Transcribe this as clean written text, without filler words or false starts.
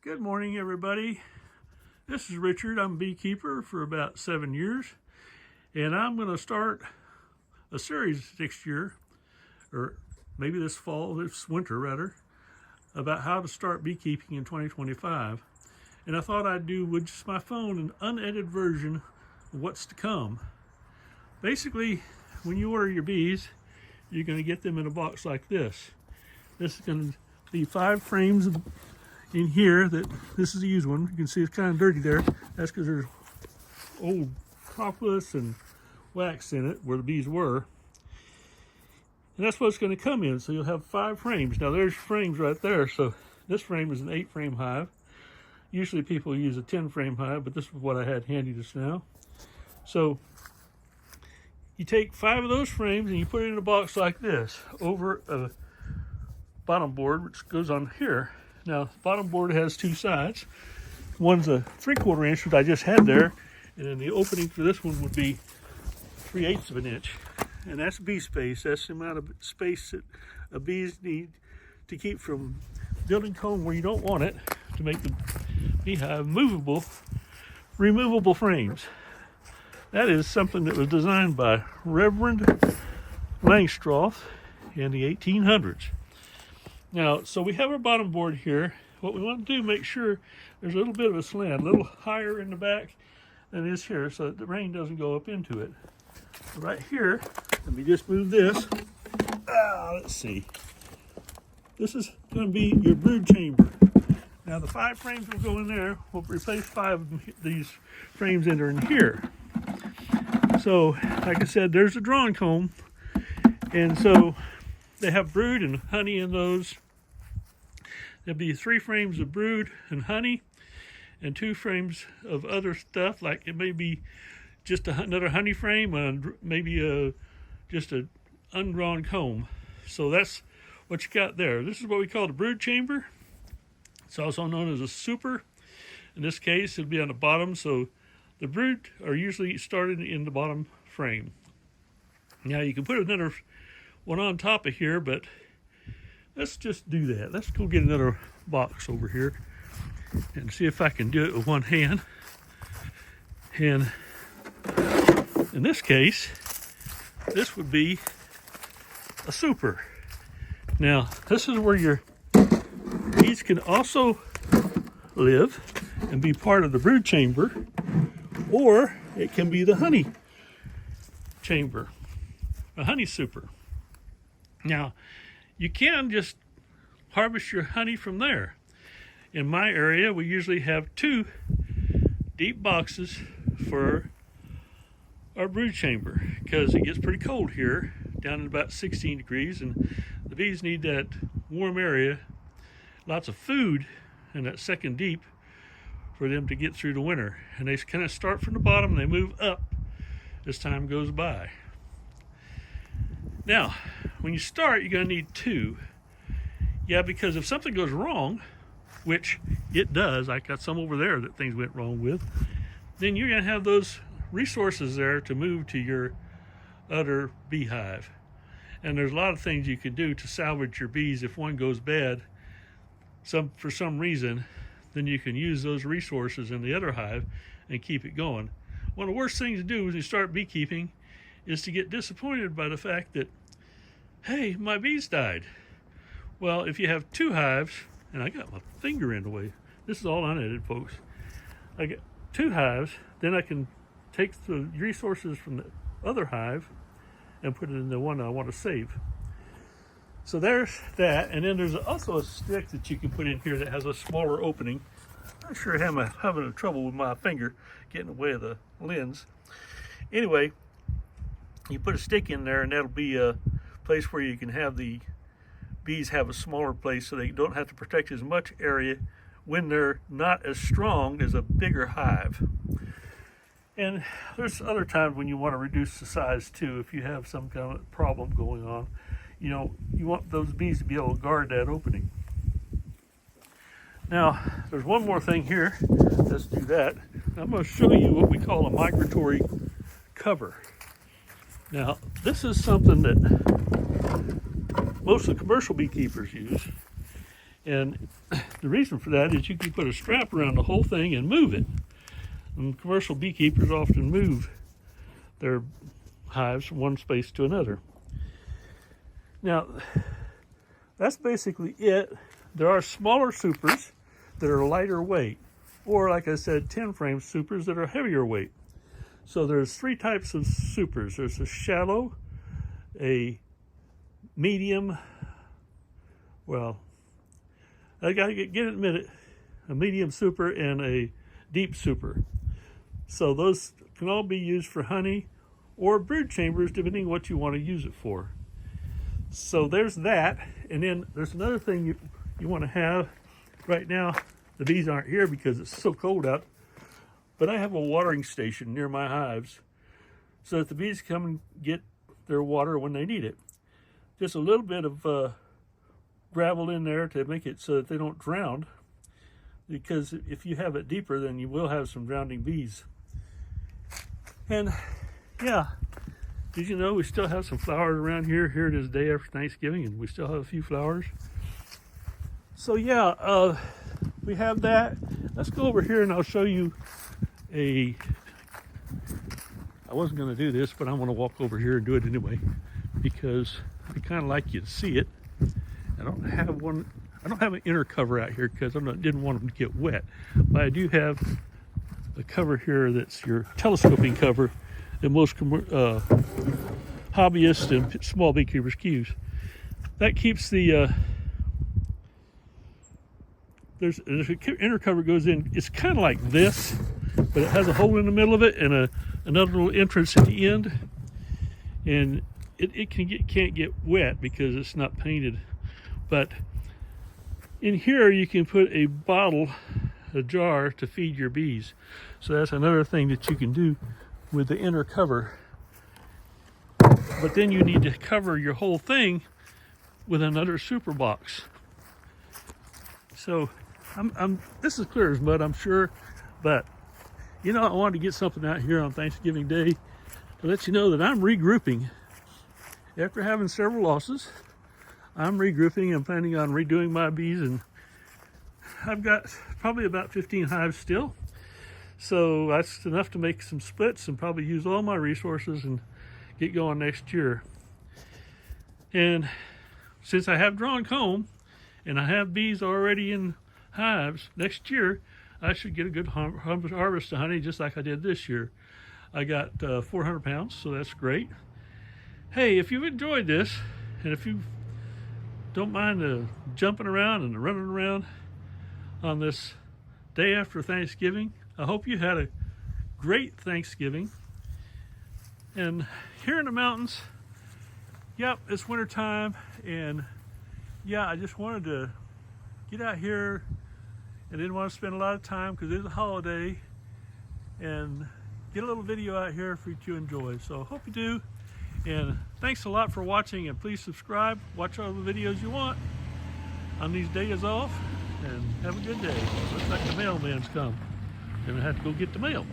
Good morning, everybody. This is Richard. I'm a beekeeper for about 7 years, and I'm going to start a series next year, or maybe this winter rather, about how to start beekeeping in 2025. And I thought I'd do with just my phone an unedited version of what's to come. Basically, when you order your bees, you're going to get them in a box like this. This is going to be 5 frames in here. This is a used one. You can see it's kind of dirty there. That's because there's old propolis and wax in it where the bees were. And that's what it's going to come in. So you'll have 5 frames. Now there's frames right there. So this frame is an 8-frame hive. Usually people use a 10-frame hive, but this is what I had handy just now. So you take 5 of those frames and you put it in a box like this over a bottom board, which goes on here. Now, the bottom board has 2 sides. One's a 3/4 inch, which I just had there, and then the opening for this one would be 3/8 of an inch. And that's bee space. That's the amount of space that bees need to keep from building comb where you don't want it, to make the beehive removable frames. That is something that was designed by Reverend Langstroth in the 1800s. Now, so we have our bottom board here. What we want to do, make sure there's a little bit of a slant, a little higher in the back than it is here, so that the rain doesn't go up into it. Right here, let me just move this. Let's see. This is going to be your brood chamber. Now, the 5 frames will go in there. We'll replace 5 of these frames that are in here. So, like I said, there's a drawn comb, and so they have brood and honey in those. There'll be 3 frames of brood and honey, and 2 frames of other stuff, like it may be just another honey frame, and maybe just an undrawn comb. So that's what you got there. This is what we call the brood chamber. It's also known as a super. In this case, it'll be on the bottom, so the brood are usually started in the bottom frame. Now you can put another one on top of here, but let's just do that. Let's go get another box over here and see if I can do it with one hand. And in this case, this would be a super. Now, this is where your bees can also live and be part of the brood chamber, or it can be the honey chamber, a honey super. Now, you can just harvest your honey from there. In my area, we usually have 2 deep boxes for our brood chamber because it gets pretty cold here, down at about 16 degrees, and the bees need that warm area, lots of food in that second deep for them to get through the winter. And they kind of start from the bottom and they move up as time goes by. Now, when you start, you're going to need 2. Yeah, because if something goes wrong, which it does, I got some over there that things went wrong with, then you're going to have those resources there to move to your other beehive. And there's a lot of things you can do to salvage your bees if one goes bad for some reason. Then you can use those resources in the other hive and keep it going. One of the worst things to do when you start beekeeping is to get disappointed by the fact that, hey, my bees died. Well, if you have 2 hives, and I got my finger in the way, this is all unedited, folks. I got 2 hives, then I can take the resources from the other hive and put it in the one I want to save. So there's that, and then there's also a stick that you can put in here that has a smaller opening. I'm not sure I'm having trouble with my finger getting in the way of the lens. Anyway, you put a stick in there, and that'll be a place where you can have the bees have a smaller place so they don't have to protect as much area when they're not as strong as a bigger hive. And there's other times when you want to reduce the size too, if you have some kind of problem going on. You know, you want those bees to be able to guard that opening. Now, there's one more thing here. Let's do that. I'm going to show you what we call a migratory cover. Now, this is something that most of the commercial beekeepers use. And the reason for that is you can put a strap around the whole thing and move it. And commercial beekeepers often move their hives from one space to another. Now, that's basically it. There are smaller supers that are lighter weight, or like I said, 10 frame supers that are heavier weight. So there's 3 types of supers. There's a shallow, a medium, well, I gotta get admitted, a medium super and a deep super. So those can all be used for honey or brood chambers, depending on what you want to use it for. So there's that. And then there's another thing you want to have. Right now, the bees aren't here because it's so cold out, but I have a watering station near my hives so that the bees come and get their water when they need it. Just a little bit of gravel in there to make it so that they don't drown, because if you have it deeper, then you will have some drowning bees. And yeah, did you know we still have some flowers around here? Here it is, day after Thanksgiving, and we still have a few flowers. So yeah, we have that. Let's go over here and I'll show you I wasn't going to do this, but I'm going to walk over here and do it anyway, because I kind of like you to see it. I don't have an inner cover out here because I didn't want them to get wet, but I do have a cover here that's your telescoping cover that most hobbyists and small beekeepers use. That keeps the there's an inner cover goes in. It's kind of like this, but it has a hole in the middle of it and another little entrance at the end, and it can't get wet because it's not painted. But in here you can put a bottle, a jar to feed your bees. So that's another thing that you can do with the inner cover. But then you need to cover your whole thing with another super box. So this is clear as mud, I'm sure, but you know, I wanted to get something out here on Thanksgiving Day to let you know that I'm regrouping. After having several losses, I'm regrouping and planning on redoing my bees, and I've got probably about 15 hives still. So that's enough to make some splits and probably use all my resources and get going next year. And since I have drawn comb and I have bees already in hives, next year I should get a good harvest of honey just like I did this year. I got 400 pounds, so that's great. Hey, if you've enjoyed this, and if you don't mind jumping around and running around on this day after Thanksgiving, I hope you had a great Thanksgiving. And here in the mountains, yep, it's winter time, and yeah, I just wanted to get out here and didn't want to spend a lot of time because it's a holiday, and get a little video out here for you to enjoy. So I hope you do, and thanks a lot for watching, and please subscribe, watch all the videos you want on these days off, and have a good day. Looks like the mailman's come, and I have to go get the mail.